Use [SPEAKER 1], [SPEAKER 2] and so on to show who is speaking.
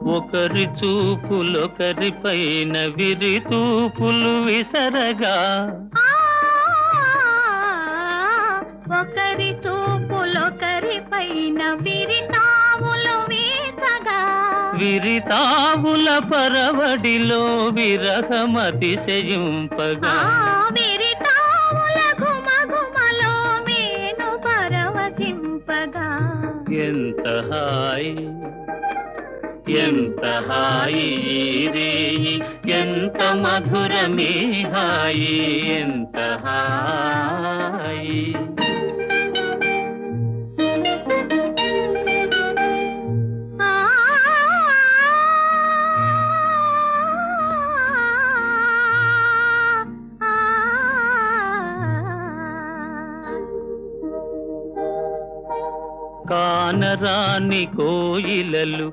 [SPEAKER 1] ఒకరి చూపులొకరి పైన విరితూపులు విసరగా,
[SPEAKER 2] ఒకరి చూపులొకరి పైన విరితాములు వీసగా,
[SPEAKER 1] విరితావుల పరవడిలో విరహమతిశయింపగా,
[SPEAKER 2] విరితాముల ఘుమఘుమలో మేను పరవశింపగా,
[SPEAKER 1] ఎంత హాయి ఎంత హాయి ఈ రేయి, ఎంత మధురమీ హాయి, ఎంత హాయి. కానరాని కోయిలలు